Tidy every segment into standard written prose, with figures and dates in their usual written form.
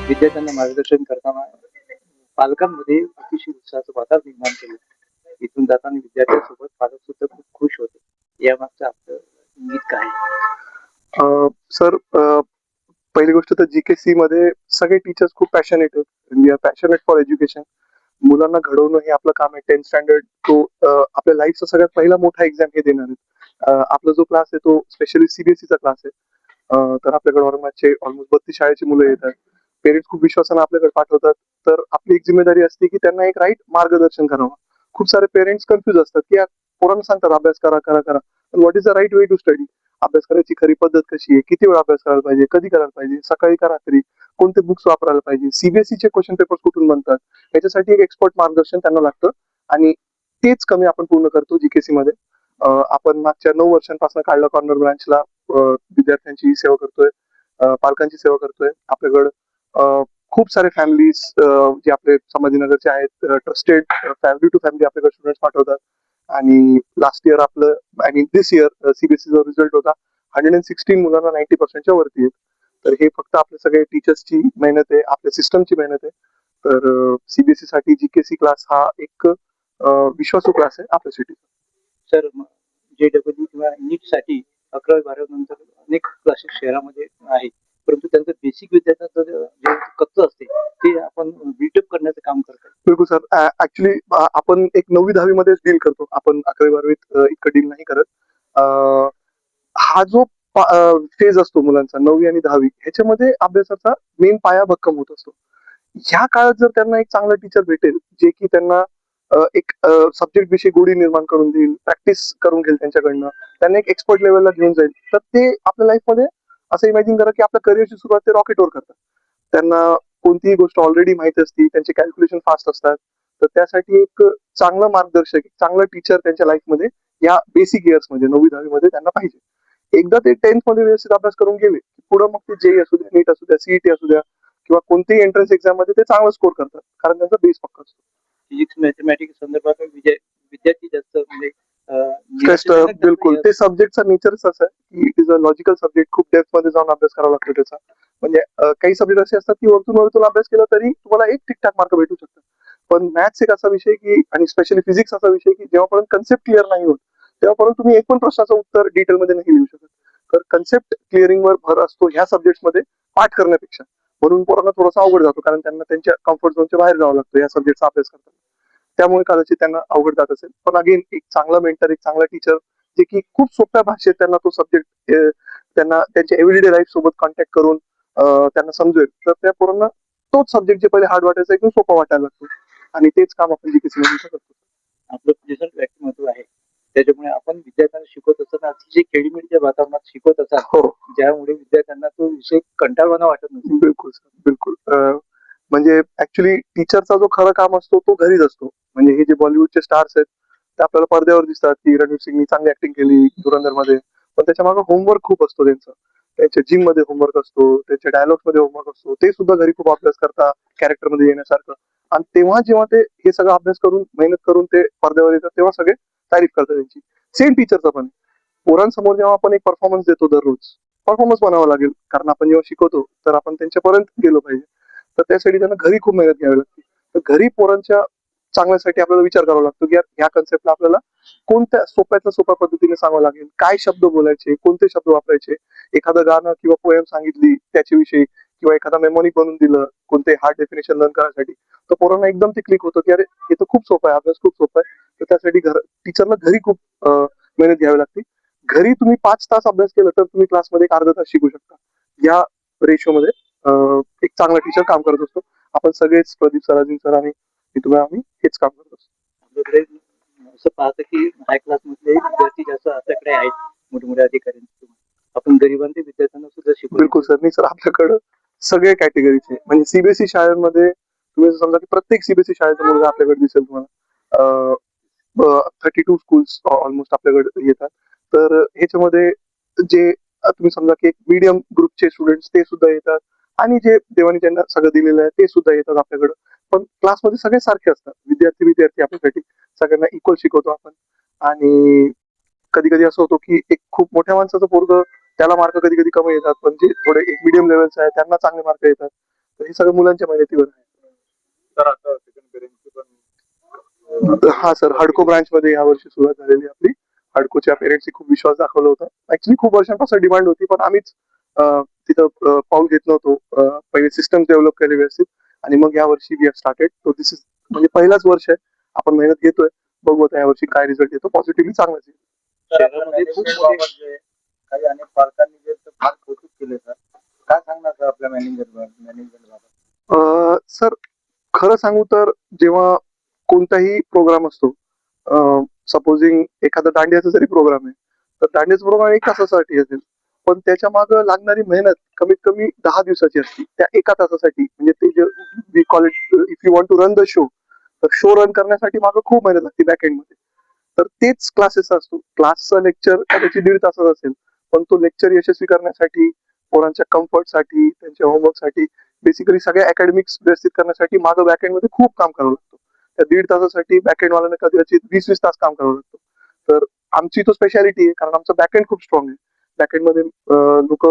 विद्यार्थ्यांना मार्गदर्शन करताना पालकांमध्ये अतिशय उत्साहाचं वातावरण निर्माण केलं. इथून जाताना विद्यार्थ्यांसोबत पालक सुद्धा खूप खुश होते. यामागचं आपलं इंगित काय आहे? सर, पहिली गोष्ट तर जीकेसी मध्ये सगळे टीचर्स खूप पॅशनेट आहेत. We are passionate for education. मुलांना घडवणं हे आपलं काम आहे. 10th स्टँडर्ड तो आपल्या लाईफचा सगळ्यात पहिला मोठा एक्झाम हे देणार आहे. आपला जो क्लास आहे तो स्पेशली सीबीएसईचा क्लास आहे. तर आपल्याकडे औरंगाबादचे ऑलमोस्ट 32 शाळेची मुलं येतात. पेरेंट्स खूप विश्वासाने आपल्याकडे पाठवतात. तर आपली एक जिम्मेदारी असते की त्यांना एक राईट मार्गदर्शन करावं. खूप सारे पेरेंट्स कन्फ्युज असतात की यार पोरांना सांगतात अभ्यास करा करा करा, पण what is the right way to study? अभ्यास करायची खरी पद्धत कशी आहे? किती वेळ अभ्यास करायला पाहिजे? कधी करायला पाहिजे? सकाळी का रात्री? कोणते बुक्स वापरायला पाहिजे? सीबीएसईचे क्वेश्चन पेपर्स कुठून बनतात? याच्यासाठी एक एक्सपर्ट मार्गदर्शन त्यांना लागतं आणि तेच कमी आपण पूर्ण करतो जीकेसी मध्ये. आपण मागच्या 9 वर्षांपासून काढला कॉर्नर ब्रांचला विद्यार्थ्यांची सेवा करतोय, पालकांची सेवा करतोय. आपल्याकडं खूप सारे फॅमिलीज जे आपले संभाजीनगरचे आहेत, ट्रस्टेड फॅमिली टू फॅमिली आपल्याकडे स्टुडंट्स पाठवतात. आणि लास्ट इयर आपलं आणि दिस इयर सीबीएसईचा रिझल्ट होता 116 मुलांना 90% वरती आहेत. तर हे फक्त आपल्या सगळे टीचर्सची मेहनत आहे, आपल्या सिस्टमची मेहनत आहे. तर सीबीएसई साठी जीकेसी क्लास हा एक विश्वासू क्लास आहे आपल्या सिटी. सर, JEE किंवा नीटसाठी 11वी-12वी नंतर अनेक क्लासेस शहरामध्ये आहेत. परंतु त्यांचं बेसिक विद्यार्थ्यांचं जे कच्चं असते ते आपण बिल्टअप करण्याचं काम करतो. बिलकुल सर. ऍक्च्युली आपण एक 9वी-10वी मध्येच डील करतो. आपण 11वी-12वीत इतकं डील नाही करत. हा जो फेज असतो मुलांचा 9वी आणि 10वी ह्याच्यामध्ये अभ्यासाचा मेन पाया भक्कम होत असतो. ह्या काळात जर त्यांना एक चांगला टीचर भेटेल जे की त्यांना एक सब्जेक्ट विषयी गोडी निर्माण करून देईल, प्रॅक्टिस करून घेईल त्यांच्याकडनं, त्यांना एक एक्सपर्ट लेवलला घेऊन जाईल, तर ते आपल्या लाईफमध्ये असं इमॅजिन करा की आपल्या करिअरची सुरुवात ते रॉकेटवर करतात. त्यांना कोणतीही गोष्ट ऑलरेडी माहिती असती, त्यांचे कॅल्क्युलेशन फास्ट असतात. तर त्यासाठी एक चांगलं मार्गदर्शक, एक चांगलं टीचर त्यांच्या लाईफमध्ये या बेसिक इयर्स मध्ये 9वी-10वी मध्ये त्यांना पाहिजे. एकदा ते 10th मध्ये व्यवस्थित अभ्यास करून गेले पुढे मग ते जेई असू द्या, नीट असू द्या, सीईटी असू द्या किंवा कोणतीही एंट्रन्स एक्झाम मध्ये ते चांगला स्कोर करतात, कारण त्यांचा बेस पक्का असतो. फिजिक्स मॅथमॅटिक्स संदर्भात विद्यार्थी जास्त म्हणजे बिलकुल ते सब्जेक्टचा नेचरच असं आहे की it is a logical subject. खूप डेप्थ मध्ये जाऊन अभ्यास करावा लागतो त्याचा. म्हणजे काही सब्जेक्ट असे असतात की वरतून वरतून अभ्यास केला तरी तुम्हाला एक ठीकठाक मार्क भेटू शकतात. पण मॅथ्स एक असा विषय की, आणि स्पेशली फिजिक्स असा विषय की जेव्हापर्यंत कन्सेप्ट क्लिअर नाही होत तेव्हापर्यंत तुम्ही एक पण प्रश्नाचं उत्तर डिटेलमध्ये नाही लिहू शकत. तर कन्सेप्ट क्लिअरिंग वर भर असतो ह्या सब्जेक्टमध्ये पाठ करण्यापेक्षा. म्हणून पोरांना थोडासा अवघड जातो, कारण त्यांना त्यांच्या कम्फर्ट झोनच्या बाहेर जावं लागतं या सब्जेक्टचा अभ्यास करताना. त्यामुळे कदाचित त्यांना अवघड जात असेल. पण अगेन एक चांगला मेंटर, एक चांगला टीचर जे की खूप सोप्या भाषेत त्यांना तो सब्जेक्ट त्यांना त्यांच्या एव्हरीडे लाईफ सोबत कॉन्टॅक्ट करून त्यांना समजेल, तर त्या पोरांना तोच सब्जेक्ट जे पहिले हार्ड वाटायचा एकदम सोपा वाटायला लागतो. आणि तेच काम आपण जीकेसी मध्ये करतो. आपलं प्रेझेंट व्यक्तिमत्व आहे, त्याच्यामुळे आपण विद्यार्थ्यांना शिकवत असताना अतिशय खेळीमेळीच्या वातावरणात शिकवत असाल, हो, ज्यामुळे विद्यार्थ्यांना तो विषय कंटाळवाणा वाटत नसेल. बिलकुल सर, बिलकुल. म्हणजे ऍक्च्युली टीचरचा जो खरं काम असतो तो घरीच असतो. म्हणजे हे जे बॉलिवूडचे स्टार्स आहेत ते आपल्याला पडद्यावर दिसतात की रणवीर सिंगनी चांगली ऍक्टिंग केली धुरंधर मध्ये, पण त्याच्या मागे होमवर्क खूप असतो त्यांचं. त्यांच्या जिम मध्ये होमवर्क असतो, त्यांच्या डायलॉग्स मध्ये होमवर्क असतो. ते सुद्धा घरी खूप अभ्यास करतात कॅरेक्टर मध्ये येण्यासारखं. आणि तेव्हा जेव्हा ते हे सगळं अभ्यास करून मेहनत करून ते पडद्यावर येतात तेव्हा सगळे तारीफ करतात त्यांची. सेम टीचरचा पण पोरांसमोर जेव्हा आपण एक परफॉर्मन्स देतो दररोज, परफॉर्मन्स बनावा लागेल, कारण आपण जेव्हा शिकवतो तर आपण त्यांच्यापर्यंत गेलो पाहिजे. तर त्यासाठी त्यांना घरी खूप मेहनत घ्यावी लागते. तर घरी पोरांच्या चांगल्यासाठी आपल्याला विचार करावा लागतो की यार ह्या कन्सेप्टला आपल्याला कोणत्या सोप्यातल्या सोप्या पद्धतीने सांगावं लागेल, काय शब्द बोलायचे, कोणते शब्द वापरायचे. एखादं गाणं किंवा पोएम सांगितली त्याच्याविषयी किंवा एखादा मेमोनी बनवून दिलं कोणते हार्ड डेफिनेशन लर्न करायसाठी, तर पोरांना एकदम ते क्लिक होतं की अरे हे तर खूप सोपं आहे, अभ्यास खूप सोपा आहे. तर त्यासाठी टीचरला घरी खूप मेहनत घ्यावी लागते. घरी तुम्ही 5 तास अभ्यास केला तर तुम्ही क्लासमध्ये एक अर्धा तास शिकू शकता. या रेशोमध्ये एक चांगला टीचर काम करत असतो. आपण सगळेच प्रदीप सर, अजिंक्य सर आणि आम्ही हेच काम करत असतो. आपल्याकडे असं पाहतं की हाय क्लास मधले विद्यार्थी जास्त आपल्याकडे आहेत, मोठमोठ्या अधिकारी. आपण गरिबांचे विद्यार्थ्यांना सुद्धा शिकवतो. बिलकुल सर. नाही सर, आपल्याकडं सगळे कॅटेगरीचे म्हणजे सीबीएसई शाळांमध्ये तुम्ही समजा की प्रत्येक सीबीएसई शाळेचा मुलगा आपल्याकडे दिसेल तुम्हाला. 32 स्कूल्स ऑलमोस्ट आपल्याकडे येतात. तर ह्याच्यामध्ये जे तुम्ही समजा की एक मीडियम ग्रुपचे स्टुडंट्स ते सुद्धा येतात, आणि जे देवानी ज्यांना सगळं दिलेलं आहे ते सुद्धा येतात आपल्याकडे. पण क्लासमध्ये सगळे सारखे असतात. विद्यार्थी आपल्यासाठी सगळ्यांना इक्वल शिकवतो आपण. आणि कधी कधी असं होतं की एक खूप मोठ्या माणसाचं पोरग त्याला मार्क कधी कधी कमी येतात, पण जे थोडे एक मिडियम लेवलचे आहे त्यांना चांगले मार्क येतात. तर हे सगळं मुलांच्या मेहनतीवर आहे. तर आता सेकंड पेरेंटची पण हा सर, हडको ब्रांच मध्ये यावर्षी सुरुवात झालेली आपली. हडकोच्या पेरेंट्सनी खूप विश्वास दाखवला होता. ऍक्च्युली खूप वर्षांपासून डिमांड होती, पण आम्हीच तिथं पाऊल घेत नव्हतो. पहिले सिस्टम डेव्हलप केले व्यवस्थित आणि मग या वर्षी वी हॅव स्टार्टेड. तो दिस इज म्हणजे पहिलाच वर्ष आहे, आपण मेहनत घेतोय. बघू आता या वर्षी काय रिझल्ट येतो. पॉझिटिव्हली चांगलाच येईल. शहरामध्ये खूप मोठे काही अनेक पालकांनी जे फार कौतुक केले सर, काय सांगणार सर आपल्या मॅनेजमेंट बाबत? सर, खरं सांगू तर जेव्हा कोणताही प्रोग्राम असतो, सपोजिंग एखादा दांडियाचा जरी प्रोग्राम आहे, तर दांडियाचा प्रोग्राम 1 तासासाठी असेल, पण त्याच्या मागे लागणारी मेहनत कमीत कमी 10 दिवसाची असते त्या 1 तासासाठी. म्हणजे ते जे we call it, if you want to run the show, तर शो रन करण्यासाठी मागे खूप मेहनत लागते बॅकएंड मध्ये. तर तेच क्लासेस असतो. क्लासचं लेक्चर त्याची 1.5 तासाचा असेल, पण तो लेक्चर यशस्वी करण्यासाठी, पोरांच्या कम्फर्टसाठी, त्यांच्या होमवर्कसाठी, बेसिकली सगळ्या अकॅडमिक्स व्यवस्थित करण्यासाठी मागं बॅकएंड मध्ये खूप काम करावं लागतं. त्या 1.5 तासासाठी बॅकएंड वाल्याने कदाचित 20-20 तास काम करावं लागतं. तर आमची तो स्पेशालिटी आहे, कारण आमचं बॅकएंड खूप स्ट्रॉंग आहे. बॅकएंड मध्ये लोक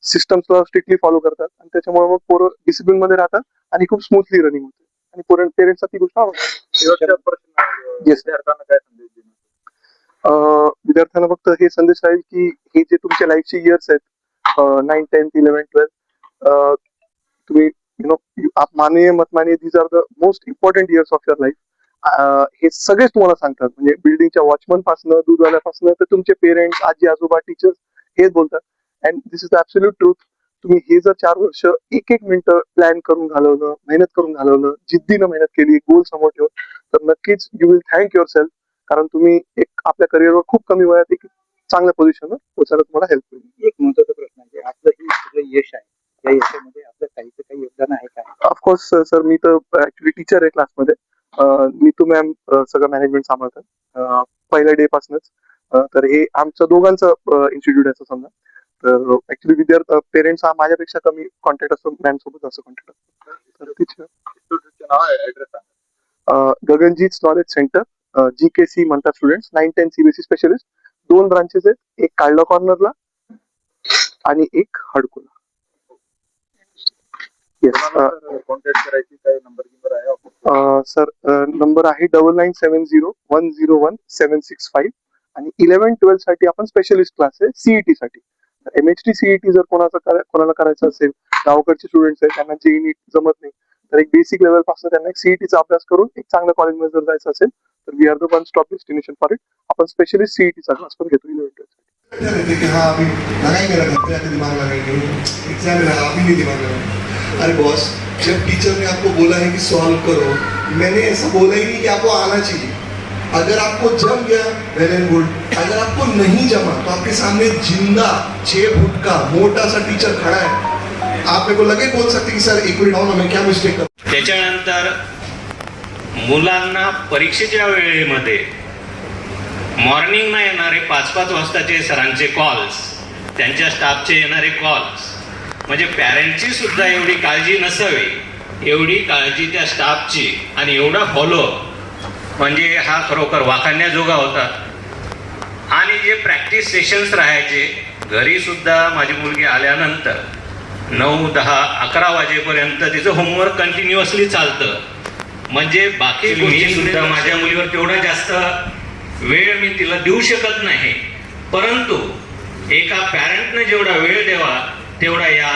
सिस्टम्सला स्ट्रिक्टली फॉलो करतात आणि त्याच्यामुळे मग पोरं डिसिप्लिन मध्ये राहतात आणि खूप स्मूथली रनिंग होते. आणि पेरेंट्सला ती गोष्ट आवडते. शेवटच्या प्रश्न Yes. विद्यार्थ्यांना काय संदेश देणार? विद्यार्थ्यांना फक्त हे संदेश राहील की हे जे तुमच्या लाईफचे इयर्स आहेत, 9, 10, 11, 12, तुम्ही माननीय मतमाननीय, these are the most important years of your life. हे सगळेच तुम्हाला सांगतात. म्हणजे बिल्डिंगच्या वॉचमन पासून, दूधवाल्यापासून तर तुमचे पेरेंट्स, आजी आजोबा, टीचर्स हेच बोलतात. And this is the absolute truth. तुम्ही हे जर 4 वर्ष एक मिनिट प्लॅन करून घालवलं, मेहनत करून घालवलं, जिद्दीनं मेहनत केली, गोल समोर ठेवून, तर नक्कीच you will thank your self. कारण तुम्ही एक आपल्या करिअरवर खूप कमी वयात एक चांगल्या पोझिशनवर पोहोचायला तुम्हाला हेल्प होईल. एक महत्वाचा प्रश्न आहे, आपलं हे सगळं यश आहे, या यशामध्ये आपलं काही योगदान आहे का? ऑफकोर्स सर, मी तर ऍक्च्युली टीचर आहे क्लासमध्ये. नीतू मॅम सगळं मॅनेजमेंट सांभाळतात पहिल्या डे पासूनच. तर हे आमचं दोघांचं इन्स्टिट्यूट आहे समजा. तर ऍक्च्युली विद्यार्थी पेरेंट्स हा माझ्यापेक्षा कमी कॉन्टॅक्ट असतो, मॅम सोबत असं कॉन्टॅक्ट असतो. तर टीचर इन्स्टिट्यूटचे नाव आहे, ऍड्रेस सांगा. गगनजीत नॉलेज सेंटर, GKC म्हणतात स्टुडंट्स, 9-10 CBSE स्पेशलिस्ट. 2 ब्रांचेस आहेत, एक काळला कॉर्नरला आणि एक हडकोला. येस कॉन्टॅक्ट करायची काही नंबर आहे? सर, नंबर आहे 9970101765 आणि 11-12 साठी आपण स्पेशलिस्ट क्लास आहे CET साठी. MHT CET जर कोणाला करायचं असेल, गावाकडचे स्टुडंट्स आहेत, त्यांना JEE नीट जमत नाही, तर एक बेसिक लेवल पासून त्यांना एक CET चा अभ्यास करून एक चांगल्या कॉलेजमध्ये जर जायचं असेल, तर we are the one stop destination for it. आपण स्पेशलिस्ट CET चा क्लास पण घेतो 11-12 साठी. रहते कि हाँ अभी लगाएंगे मेरा घर पे आके दिमाग लगाएंगे, एग्जाम में लगा, अभी नहीं दिमाग लगाएंगे. अरे बॉस, जब टीचर ने आपको बोला है कि सॉल्व करो, मैंने ऐसा बोला ही नहीं कि आपको आना चाहिए. अगर आपको जम गया वेल एंड गुड, अगर आपको नहीं जमा तो आपके सामने जिंदा 6 फुट का मोटा सा टीचर खड़ा है. आप मेरे को लगे बोल सकते कि सर एक मिनट आओ ना, मैं क्या मिस्टेक कर. त्याच्यानंतर मुलांना परीक्षेच्या वेळेमध्ये मॉर्निंगला येणारे 5-5 वाजताचे सरांचे कॉल्स, त्यांच्या स्टाफचे येणारे कॉल्स, म्हणजे पॅरेंटची सुद्धा एवढी काळजी नसावी, एवढी काळजी त्या स्टाफची आणि एवढा फॉलो, म्हणजे हा खरोखर वाखाणण्याजोगा होता. आणि जे प्रॅक्टिस सेशन्स राहायचे, घरी सुद्धा माझी मुलगी आल्यानंतर 9, 10, 11 वाजेपर्यंत तिचं होमवर्क कंटिन्युअसली चालतं. म्हणजे बाकी मी सुद्धा माझ्या मुलीवर तेवढा जास्त वेळ मी तिला देऊ शकत नाही, परंतु एका पॅरेंटने जेवढा वेळ द्यावा तेवढा या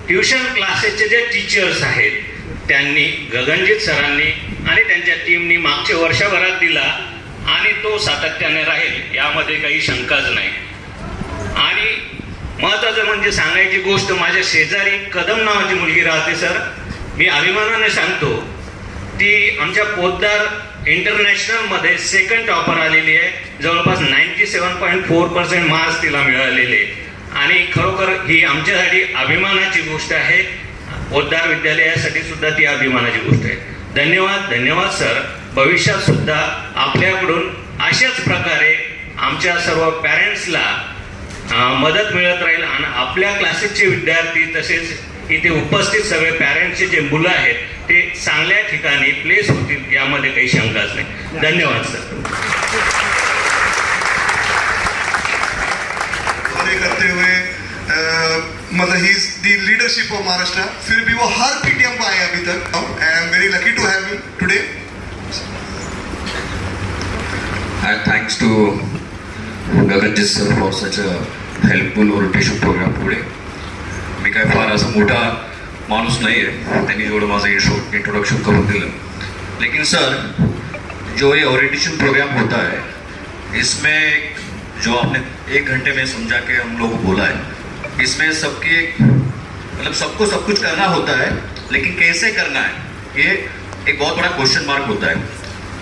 ट्युशन क्लासेसचे जे टीचर्स आहेत त्यांनी, गगनजीत सरांनी आणि त्यांच्या टीमनी मागच्या वर्षभरात दिला आणि तो सातत्याने राहील यामध्ये काही शंकाच नाही. आणि महत्वाचं म्हणजे सांगायची गोष्ट, माझ्या शेजारी कदम नावाची मुलगी राहते सर, मी अभिमानाने सांगतो, ती आमच्या पोद्दार इंटरनॅशनल मध्ये 2nd टॉपर आलेली आहे. जवळपास 97.4% मार्क्स तिला मिळालेले आणि खरोखर ही आमच्यासाठी अभिमानाची गोष्ट आहे. पोद्दार विद्यालयासाठी सुद्धा ती अभिमानाची गोष्ट आहे. धन्यवाद सर. भविष्यात सुद्धा आपल्याकडून अशाच प्रकारे आमच्या सर्व पॅरेंट्सला मदत मिळत राहील आणि आपल्या क्लासेसचे विद्यार्थी तसेच इथे उपस्थित सगळे पॅरेंट्सचे जे मुलं आहेत ते चांगल्या ठिकाणी प्लेस होतील यामध्ये काही शंकाच नाही. धन्यवाद सर. करते हुए मतलब he is the leadership of Maharashtra, फिर भी वो हर पीटीएम को आए अभी तक. I am very lucky to have him today. And thanks to Gaganjit sir for such a helpful rotation program today. मी काय फार असा मोठा माणूस नाही आहे, त्यांनी जेवढं माझं इंट्रोडक्शन करून दिलं. लेकिन सर, जो ये ओरिएंटेशन प्रोग्राम होता है, इसमें जो आपने 1 घंटे में समझा के हम लोगों को बोला है, इसमें सबकी मतलब सबको सब कुछ करना होता है, लेकिन कैसे करना है ये एक बहुत बड़ा क्वेश्चन मार्क होता है.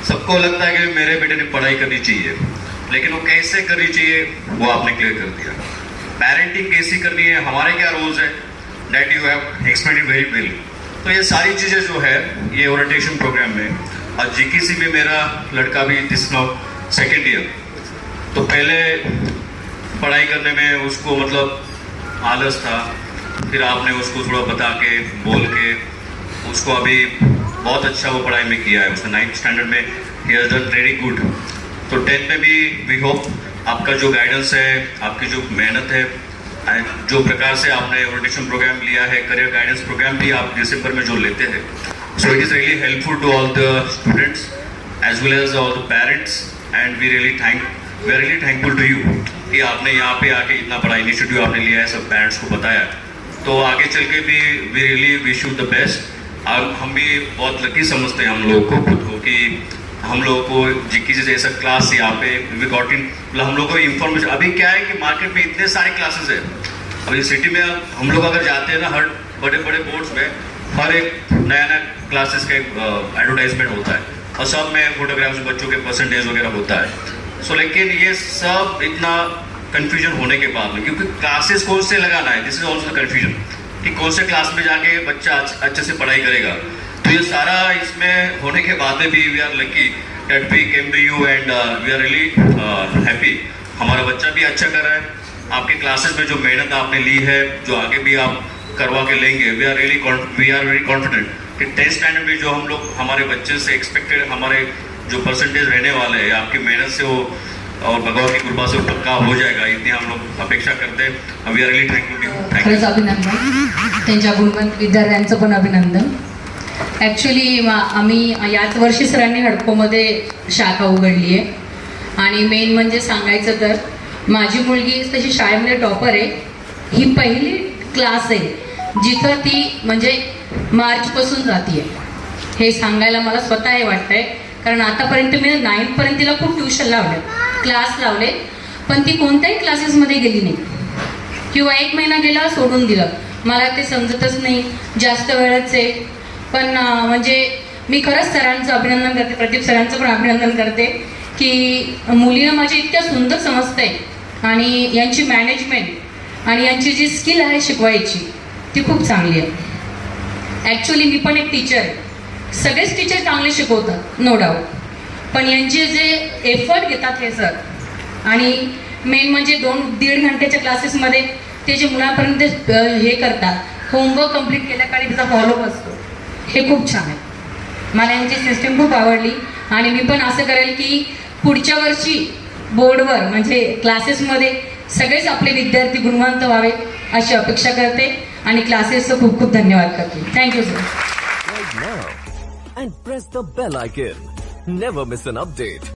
सबको लगता है कि मेरे बेटे ने पढ़ाई करनी चाहिए, लेकिन वो कैसे करनी चाहिए वो आपने क्लियर कर दिया. पेरेंटिंग कैसी करनी है, हमारे क्या रोल्स है, that you have explained very well. तो ये सारी चीज़ें जो है ये ओरिएंटेशन प्रोग्राम में, और जीकेसी में मेरा लड़का भी दिस नाउ 2nd ईयर, तो पहले पढ़ाई करने में उसको मतलब आलस था, फिर आपने उसको थोड़ा बता के बोल के उसको अभी बहुत अच्छा वो पढ़ाई में किया है. उसने 9th स्टैंडर्ड में he has done very good. तो 10th में भी वी होप आपका जो गाइडेंस है, आपकी जो मेहनत है, जो प्रकार से आपने ओरिएंटेशन प्रोग्राम लिया है, करियर गाइडेंस प्रोग्राम भी आप दिसंबर में जो लेते हैं, so it is really helpful to all the students as well as all the parents. And we really thankful to you कि आपने यहाँ पे आके इतना बड़ा इनिशिएटिव आपने लिया है, सब पेरेंट्स को बताया. तो आगे चल के भी we really wish you the best. और हम भी बहुत लकी समझते हैं हम लोगों को खुद को कि हम लोगों को जीकेसी जैसा क्लास यहाँ पे वी गॉट इन, मतलब हम लोगों को इन्फॉर्मेशन. अभी क्या है कि मार्केट में इतने सारे क्लासेस है. अभी सिटी में हम लोग अगर जाते हैं ना, हर बड़े बड़े बोर्ड्स में हर एक नया क्लासेस का एक एडवर्टाइजमेंट होता है, और सब में फोटोग्राफ्स बच्चों के परसेंटेज वगैरह होता है. सो लेकिन ये सब इतना कन्फ्यूजन होने के बाद में, क्योंकि क्लासेस कौन से लगाना है, दिस इज ऑल्सो कन्फ्यूजन कि कौन से क्लास में जाके बच्चा अच्छे से पढ़ाई करेगा. तो ये सारा इसमें होने के बाद में भी we are lucky that we came to you and we are really happy. हमारा बच्चा भी अच्छा कर रहा है. आपके क्लासेस में जो मेहनत आपने ली है, जो आगे भी आप करवा के लेंगे, वी आर वेरी कॉन्फिडेंट कि 10th स्टैंडर्ड में जो हम लोग हमारे बच्चे से एक्सपेक्टेड हमारे जो परसेंटेज रहने वाले हैं, आपकी मेहनत से वो और भगवान की कृपा से वो पक्का हो जाएगा, इतनी हम लोग अपेक्षा करते हैं. We are really thank you. खरंच अभिनंदन, त्यांच्या गुणवंत विद्यार्थ्यांचं पण अभिनंदन. ॲक्च्युली आम्ही याच वर्षी सरांनी हडकोमध्ये शाखा उघडली आहे. आणि मेन म्हणजे सांगायचं तर माझी मुलगी तशी शाळेमध्ये टॉपर आहे. ही पहिली क्लास आहे जिथं ती म्हणजे मार्चपासून जाते. हे सांगायला मला स्वतः हे वाटतं आहे, कारण आतापर्यंत मी 9th पर्यंत तिला खूप ट्युशन लावले, क्लास लावले, पण ती कोणत्याही क्लासेसमध्ये गेली नाही, किंवा 1 महिना गेला सोडून दिलं. मला ते समजतच नाही, जास्त वेळच आहे. पण म्हणजे मी खरंच सरांचं अभिनंदन करते, प्रदीप सरांचं पण अभिनंदन करते की मुलीनं माझी इतक्या सुंदर समजते, आणि यांची मॅनेजमेंट आणि यांची जी स्किल आहे शिकवायची ती खूप चांगली आहे. ॲक्च्युली मी पण एक टीचर आहे. सगळेच टीचर चांगले शिकवतात नो डाऊट, पण यांचे जे एफर्ट घेतात हे सर, आणि मेन म्हणजे 2-1.5 घंट्याच्या क्लासेसमध्ये ते जे मुलांपर्यंत हे करतात, होमवर्क कंप्लीट केल्याकाळी त्याचा फॉलोअप असतो, हे खूप छान आहे. मला यांची सिस्टीम खूप आवडली. आणि मी पण असं करेल की पुढच्या वर्षी बोर्डवर म्हणजे क्लासेसमध्ये सगळेच आपले विद्यार्थी गुणवंत व्हावे अशी अपेक्षा करते, आणि क्लासेसचं खूप खूप धन्यवाद करते. Thank you sir. Right now and press the bell icon. Never miss an update.